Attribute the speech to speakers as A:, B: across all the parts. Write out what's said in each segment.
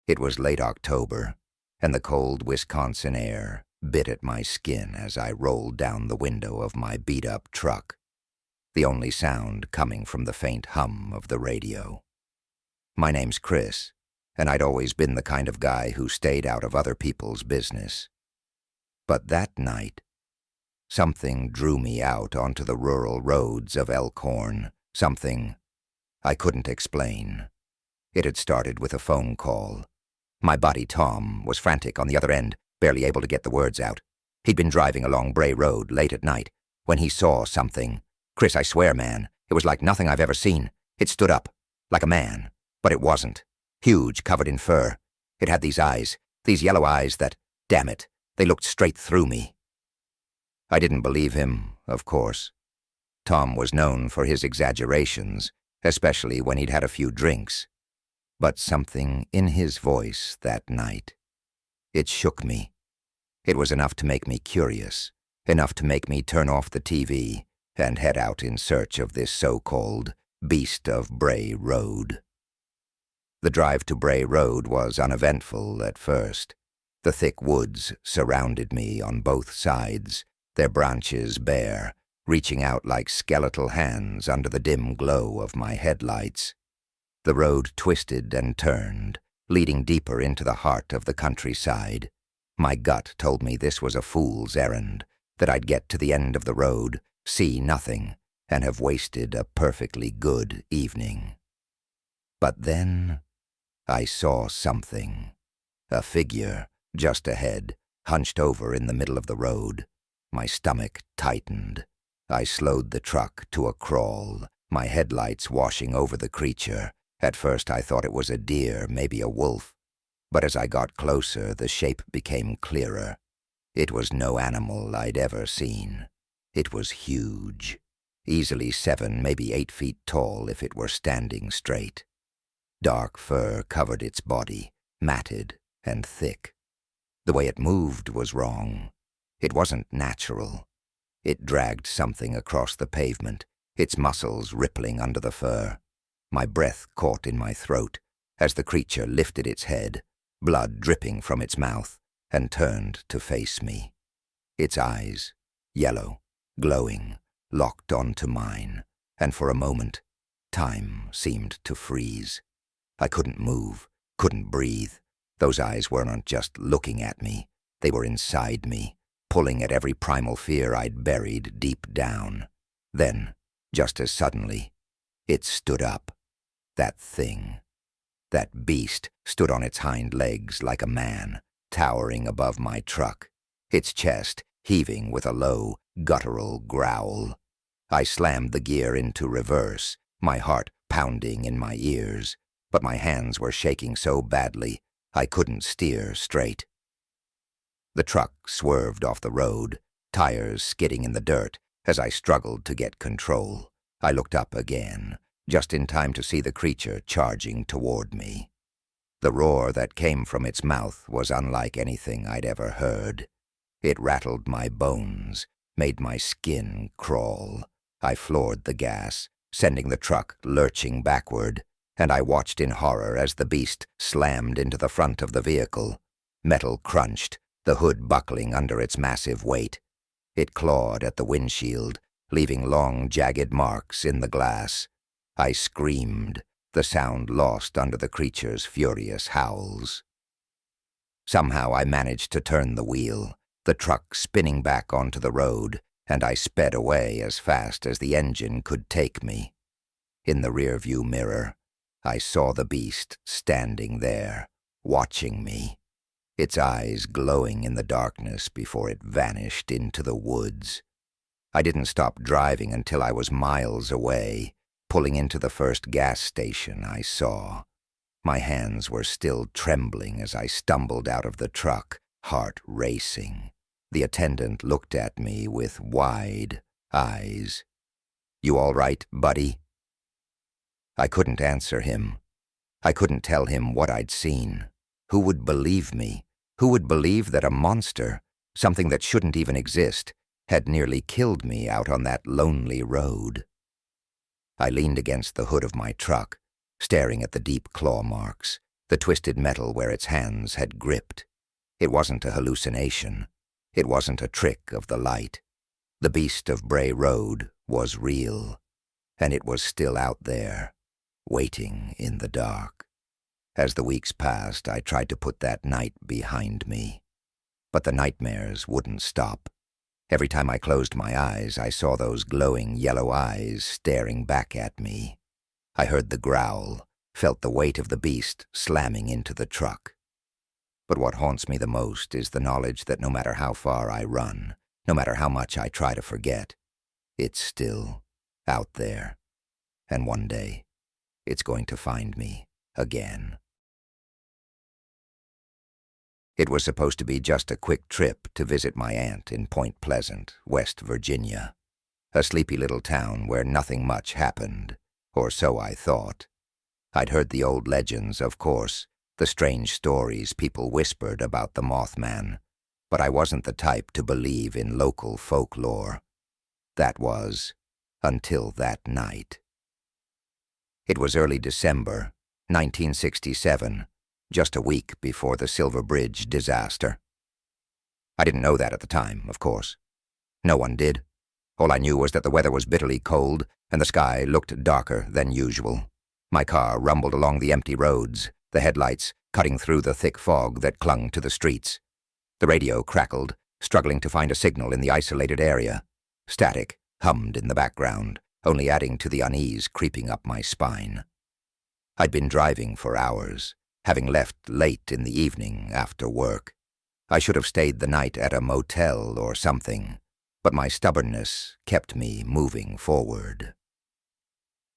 A: It was late October, and the cold Wisconsin air bit at my skin as I rolled down the window of my beat-up truck, the only sound coming from the faint hum of the radio. My name's Chris, and I'd always been the kind of guy who stayed out of other people's business. But that night, something drew me out onto the rural roads of Elkhorn, something I couldn't explain. It had started with a phone call. My buddy Tom was frantic on the other end, barely able to get the words out. He'd been driving along Bray Road late at night when he saw something. Chris, I swear, man, it was like nothing I've ever seen. It stood up, like a man, but it wasn't. Huge, covered in fur. It had these eyes, these yellow eyes that, damn it, they looked straight through me. I didn't believe him, of course. Tom was known for his exaggerations, especially when he'd had a few drinks. But something in his voice that night, it shook me. It was enough to make me curious, enough to make me turn off the TV and head out in search of this so-called Beast of Bray Road. The drive to Bray Road was uneventful at first. The thick woods surrounded me on both sides, their branches bare, reaching out like skeletal hands under the dim glow of my headlights. The road twisted and turned, leading deeper into the heart of the countryside. My gut told me this was a fool's errand, that I'd get to the end of the road, see nothing, and have wasted a perfectly good evening. But then I saw something. A figure, just ahead, hunched over in the middle of the road. My stomach tightened. I slowed the truck to a crawl, my headlights washing over the creature. At first I thought it was a deer, maybe a wolf. But as I got closer, the shape became clearer. It was no animal I'd ever seen. It was huge, easily 7, maybe 8 feet tall if it were standing straight. Dark fur covered its body, matted and thick. The way it moved was wrong. It wasn't natural. It dragged something across the pavement, its muscles rippling under the fur. My breath caught in my throat as the creature lifted its head, blood dripping from its mouth, and turned to face me. Its eyes, yellow, glowing, locked onto mine, and for a moment, time seemed to freeze. I couldn't move, couldn't breathe. Those eyes weren't just looking at me, they were inside me, pulling at every primal fear I'd buried deep down. Then, just as suddenly, it stood up. That thing, that beast, stood on its hind legs like a man, towering above my truck, its chest heaving with a low, guttural growl. I slammed the gear into reverse, my heart pounding in my ears, but my hands were shaking so badly I couldn't steer straight. The truck swerved off the road, tires skidding in the dirt as I struggled to get control. I looked up again, just in time to see the creature charging toward me. The roar that came from its mouth was unlike anything I'd ever heard. It rattled my bones, made my skin crawl. I floored the gas, sending the truck lurching backward, and I watched in horror as the beast slammed into the front of the vehicle. Metal crunched, the hood buckling under its massive weight. It clawed at the windshield, leaving long, jagged marks in the glass. I screamed, the sound lost under the creature's furious howls. Somehow I managed to turn the wheel, the truck spinning back onto the road, and I sped away as fast as the engine could take me. In the rearview mirror, I saw the beast standing there, watching me, its eyes glowing in the darkness before it vanished into the woods. I didn't stop driving until I was miles away, pulling into the first gas station I saw. My hands were still trembling as I stumbled out of the truck, heart racing. The attendant looked at me with wide eyes. "You all right, buddy?" I couldn't answer him. I couldn't tell him what I'd seen. Who would believe me? Who would believe that a monster, something that shouldn't even exist, had nearly killed me out on that lonely road? I leaned against the hood of my truck, staring at the deep claw marks, the twisted metal where its hands had gripped. It wasn't a hallucination. It wasn't a trick of the light. The Beast of Bray Road was real, and it was still out there, waiting in the dark. As the weeks passed, I tried to put that night behind me. But the nightmares wouldn't stop. Every time I closed my eyes, I saw those glowing yellow eyes staring back at me. I heard the growl, felt the weight of the beast slamming into the truck. But what haunts me the most is the knowledge that no matter how far I run, no matter how much I try to forget, it's still out there. And one day, it's going to find me again. It was supposed to be just a quick trip to visit my aunt in Point Pleasant, West Virginia, a sleepy little town where nothing much happened, or so I thought. I'd heard the old legends, of course, the strange stories people whispered about the Mothman, but I wasn't the type to believe in local folklore. That was, until that night. It was early December, 1967, just a week before the Silver Bridge disaster. I didn't know that at the time, of course. No one did. All I knew was that the weather was bitterly cold and the sky looked darker than usual. My car rumbled along the empty roads, the headlights cutting through the thick fog that clung to the streets. The radio crackled, struggling to find a signal in the isolated area. Static hummed in the background, only adding to the unease creeping up my spine. I'd been driving for hours, having left late in the evening after work. I should have stayed the night at a motel or something, but my stubbornness kept me moving forward.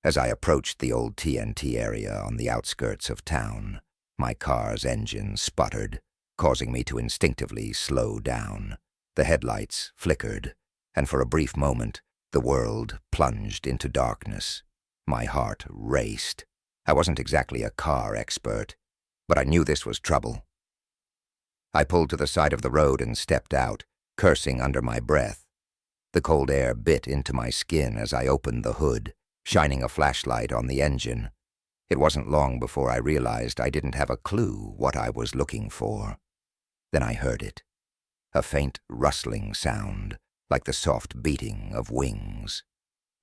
A: As I approached the old TNT area on the outskirts of town, my car's engine sputtered, causing me to instinctively slow down. The headlights flickered, and for a brief moment, the world plunged into darkness. My heart raced. I wasn't exactly a car expert, but I knew this was trouble. I pulled to the side of the road and stepped out, cursing under my breath. The cold air bit into my skin as I opened the hood, shining a flashlight on the engine. It wasn't long before I realized I didn't have a clue what I was looking for. Then I heard it, a faint rustling sound, like the soft beating of wings.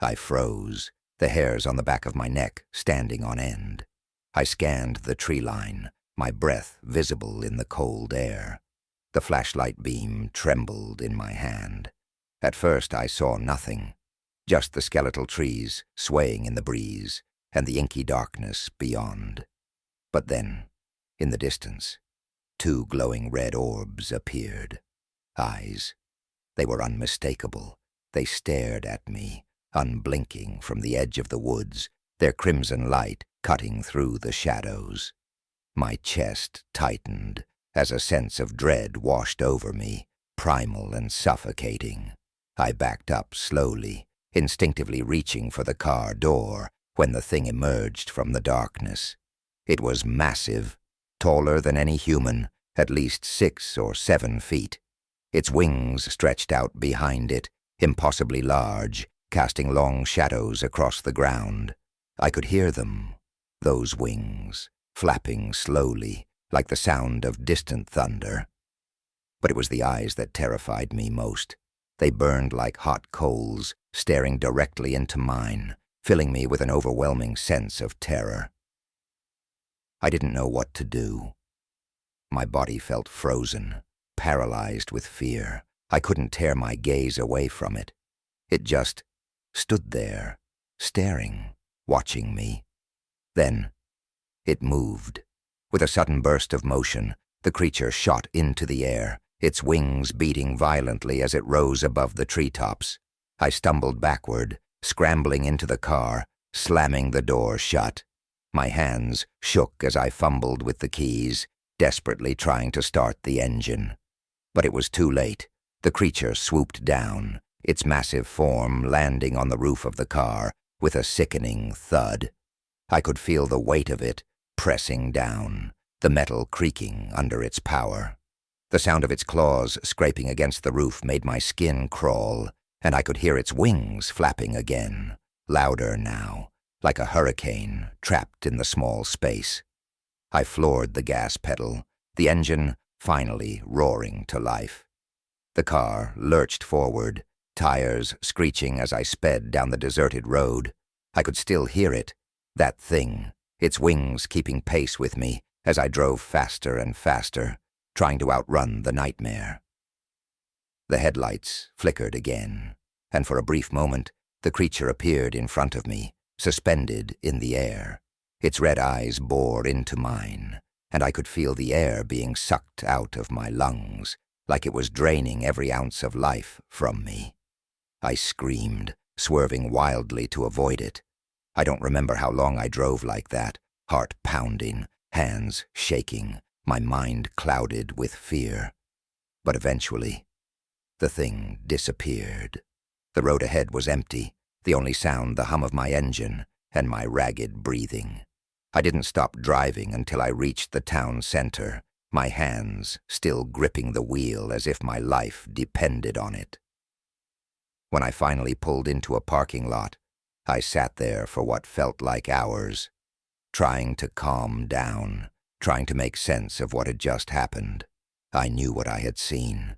A: I froze, the hairs on the back of my neck standing on end. I scanned the tree line, my breath visible in the cold air. The flashlight beam trembled in my hand. At first I saw nothing, just the skeletal trees swaying in the breeze and the inky darkness beyond. But then, in the distance, two glowing red orbs appeared. Eyes. They were unmistakable. They stared at me, unblinking from the edge of the woods, their crimson light cutting through the shadows. My chest tightened as a sense of dread washed over me, primal and suffocating. I backed up slowly, instinctively reaching for the car door when the thing emerged from the darkness. It was massive, taller than any human, at least 6 or 7 feet. Its wings stretched out behind it, impossibly large, casting long shadows across the ground. I could hear them, those wings, flapping slowly, like the sound of distant thunder. But it was the eyes that terrified me most. They burned like hot coals, staring directly into mine, filling me with an overwhelming sense of terror. I didn't know what to do. My body felt frozen, paralyzed with fear. I couldn't tear my gaze away from it. It just stood there, staring, watching me. Then, it moved. With a sudden burst of motion, the creature shot into the air, its wings beating violently as it rose above the treetops. I stumbled backward, scrambling into the car, slamming the door shut. My hands shook as I fumbled with the keys, desperately trying to start the engine. But it was too late. The creature swooped down, its massive form landing on the roof of the car with a sickening thud. I could feel the weight of it pressing down, the metal creaking under its power. The sound of its claws scraping against the roof made my skin crawl, and I could hear its wings flapping again, louder now, like a hurricane trapped in the small space. I floored the gas pedal, the engine finally roaring to life. The car lurched forward, tires screeching as I sped down the deserted road. I could still hear it, that thing, its wings keeping pace with me as I drove faster and faster, trying to outrun the nightmare. The headlights flickered again, and for a brief moment, the creature appeared in front of me, suspended in the air. Its red eyes bored into mine, and I could feel the air being sucked out of my lungs, like it was draining every ounce of life from me. I screamed, swerving wildly to avoid it. I don't remember how long I drove like that, heart pounding, hands shaking, my mind clouded with fear. But eventually, the thing disappeared. The road ahead was empty, the only sound the hum of my engine and my ragged breathing. I didn't stop driving until I reached the town center, my hands still gripping the wheel as if my life depended on it. When I finally pulled into a parking lot, I sat there for what felt like hours, trying to calm down, trying to make sense of what had just happened. I knew what I had seen.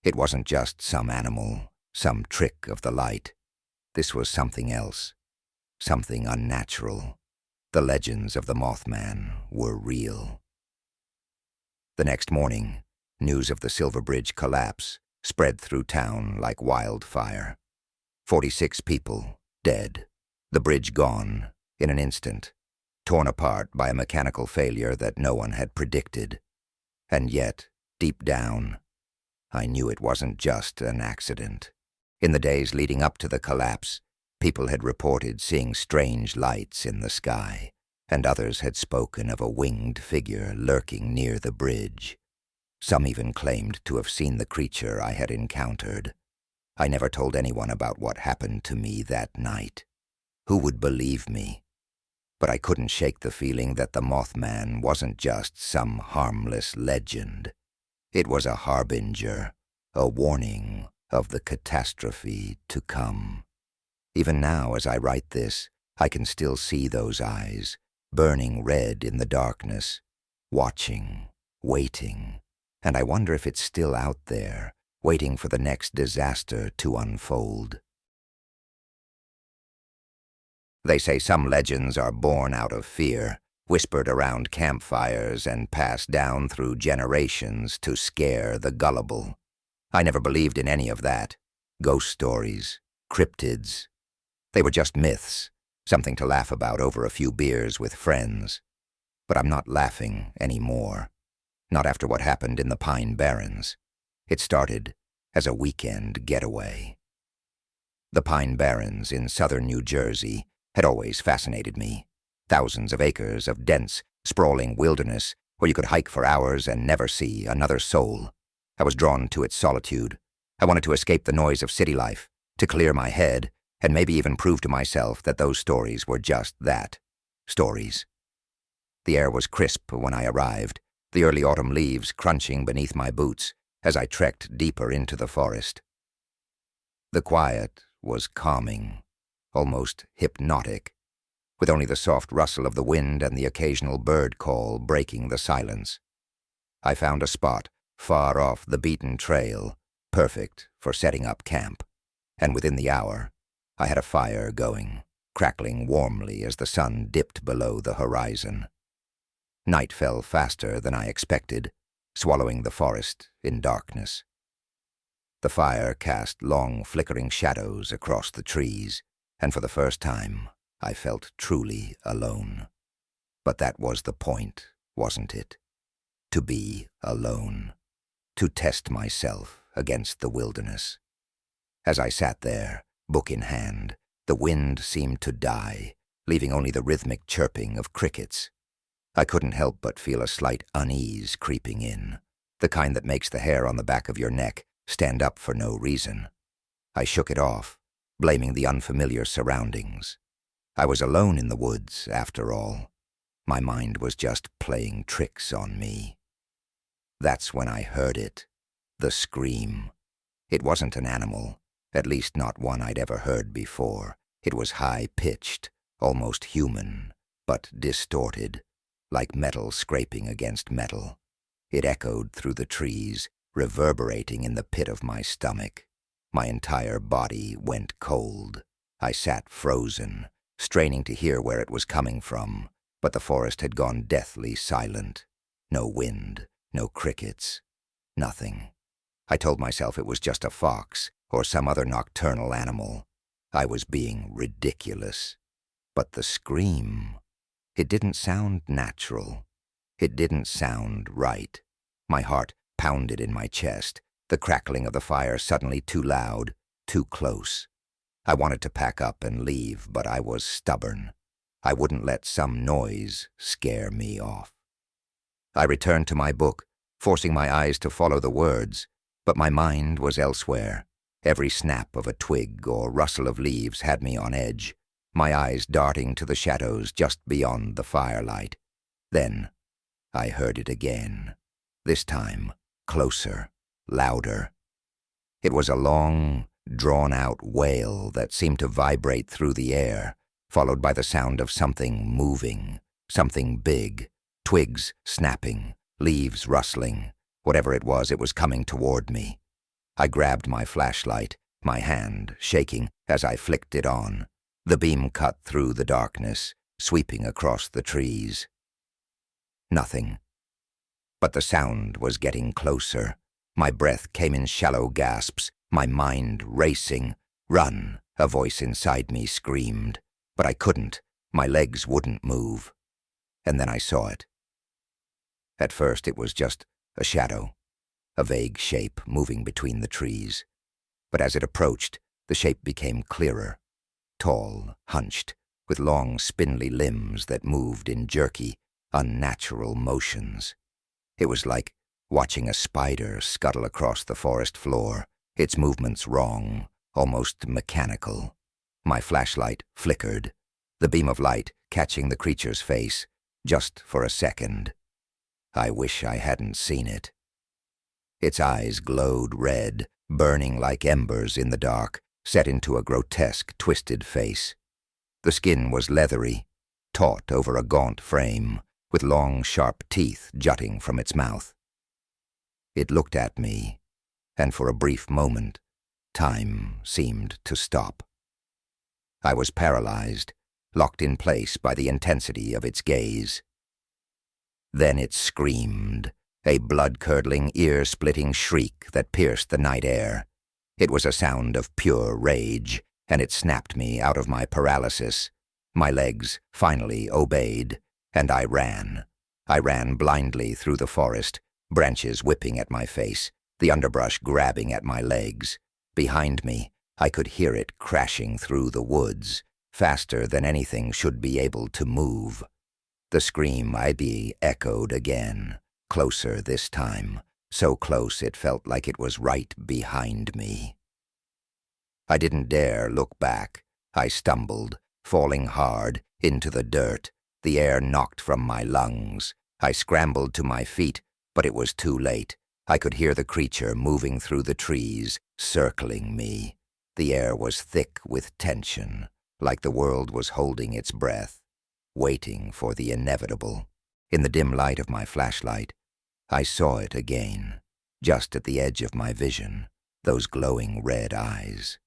A: It wasn't just some animal, some trick of the light. This was something else, something unnatural. The legends of the Mothman were real. The next morning, news of the Silver Bridge collapse spread through town like wildfire. 46 people dead, the bridge gone in an instant, torn apart by a mechanical failure that no one had predicted. And yet, deep down, I knew it wasn't just an accident. In the days leading up to the collapse, people had reported seeing strange lights in the sky, and others had spoken of a winged figure lurking near the bridge. Some even claimed to have seen the creature I had encountered. I never told anyone about what happened to me that night. Who would believe me? But I couldn't shake the feeling that the Mothman wasn't just some harmless legend. It was a harbinger, a warning of the catastrophe to come. Even now, as I write this, I can still see those eyes, burning red in the darkness, watching, waiting, and I wonder if it's still out there, waiting for the next disaster to unfold. They say some legends are born out of fear, whispered around campfires and passed down through generations to scare the gullible. I never believed in any of that. Ghost stories, cryptids. They were just myths, something to laugh about over a few beers with friends. But I'm not laughing anymore. Not after what happened in the Pine Barrens. It started as a weekend getaway. The Pine Barrens in southern New Jersey had always fascinated me. Thousands of acres of dense, sprawling wilderness where you could hike for hours and never see another soul. I was drawn to its solitude. I wanted to escape the noise of city life, to clear my head, and maybe even prove to myself that those stories were just that, stories. The air was crisp when I arrived, the early autumn leaves crunching beneath my boots as I trekked deeper into the forest. The quiet was calming, almost hypnotic, with only the soft rustle of the wind and the occasional bird call breaking the silence. I found a spot far off the beaten trail, perfect for setting up camp, and within the hour, I had a fire going, crackling warmly as the sun dipped below the horizon. Night fell faster than I expected, swallowing the forest in darkness. The fire cast long, flickering shadows across the trees, and for the first time, I felt truly alone. But that was the point, wasn't it? To be alone. To test myself against the wilderness. As I sat there, book in hand, the wind seemed to die, leaving only the rhythmic chirping of crickets. I couldn't help but feel a slight unease creeping in, the kind that makes the hair on the back of your neck stand up for no reason. I shook it off, blaming the unfamiliar surroundings. I was alone in the woods, after all. My mind was just playing tricks on me. That's when I heard it, the scream. It wasn't an animal, at least not one I'd ever heard before. It was high-pitched, almost human, but distorted. like metal scraping against metal. It echoed through the trees, reverberating in the pit of my stomach. My entire body went cold. I sat frozen, straining to hear where it was coming from, but the forest had gone deathly silent. No wind, no crickets, nothing. I told myself it was just a fox or some other nocturnal animal. I was being ridiculous. But the scream, it didn't sound natural. It didn't sound right. My heart pounded in my chest, the crackling of the fire suddenly too loud, too close. I wanted to pack up and leave, but I was stubborn. I wouldn't let some noise scare me off. I returned to my book, forcing my eyes to follow the words, but my mind was elsewhere. Every snap of a twig or rustle of leaves had me on edge, my eyes darting to the shadows just beyond the firelight. Then I heard it again, this time closer, louder. It was a long, drawn-out wail that seemed to vibrate through the air, followed by the sound of something moving, something big, twigs snapping, leaves rustling. Whatever it was coming toward me. I grabbed my flashlight, my hand shaking as I flicked it on. The beam cut through the darkness, sweeping across the trees. Nothing. But the sound was getting closer. My breath came in shallow gasps, my mind racing. "Run," a voice inside me screamed. But I couldn't. My legs wouldn't move. And then I saw it. At first it was just a shadow, a vague shape moving between the trees. But as it approached, the shape became clearer. Tall, hunched, with long, spindly limbs that moved in jerky, unnatural motions. It was like watching a spider scuttle across the forest floor, its movements wrong, almost mechanical. My flashlight flickered, the beam of light catching the creature's face, just for a second. I wish I hadn't seen it. Its eyes glowed red, burning like embers in the dark, set into a grotesque, twisted face. The skin was leathery, taut over a gaunt frame, with long, sharp teeth jutting from its mouth. It looked at me, and for a brief moment, time seemed to stop. I was paralyzed, locked in place by the intensity of its gaze. Then it screamed, a blood-curdling, ear-splitting shriek that pierced the night air. It was a sound of pure rage, and it snapped me out of my paralysis. My legs finally obeyed, and I ran. I ran blindly through the forest, branches whipping at my face, the underbrush grabbing at my legs. Behind me, I could hear it crashing through the woods, faster than anything should be able to move. The scream echoed again, closer this time, so close it felt like it was right behind me. I didn't dare look back. I stumbled, falling hard, into the dirt. The air knocked from my lungs. I scrambled to my feet, but it was too late. I could hear the creature moving through the trees, circling me. The air was thick with tension, like the world was holding its breath, waiting for the inevitable. In the dim light of my flashlight, I saw it again, just at the edge of my vision, those glowing red eyes.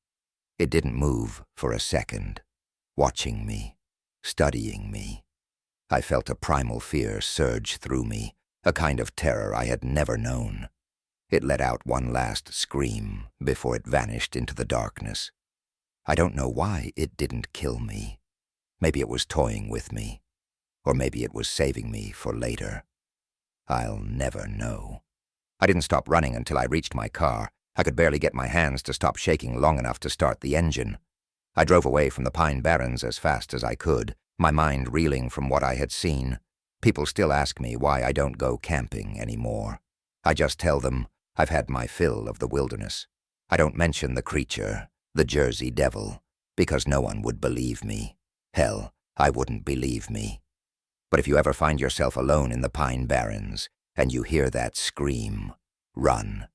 A: It didn't move for a second, watching me, studying me. I felt a primal fear surge through me, a kind of terror I had never known. It let out one last scream before it vanished into the darkness. I don't know why it didn't kill me. Maybe it was toying with me, or maybe it was saving me for later. I'll never know. I didn't stop running until I reached my car. I could barely get my hands to stop shaking long enough to start the engine. I drove away from the Pine Barrens as fast as I could, my mind reeling from what I had seen. People still ask me why I don't go camping anymore. I just tell them I've had my fill of the wilderness. I don't mention the creature, the Jersey Devil, because no one would believe me. Hell, I wouldn't believe me. But if you ever find yourself alone in the Pine Barrens, and you hear that scream, run.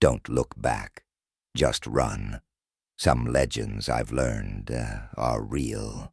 A: Don't look back. Just run. Some legends, I've learned, are real.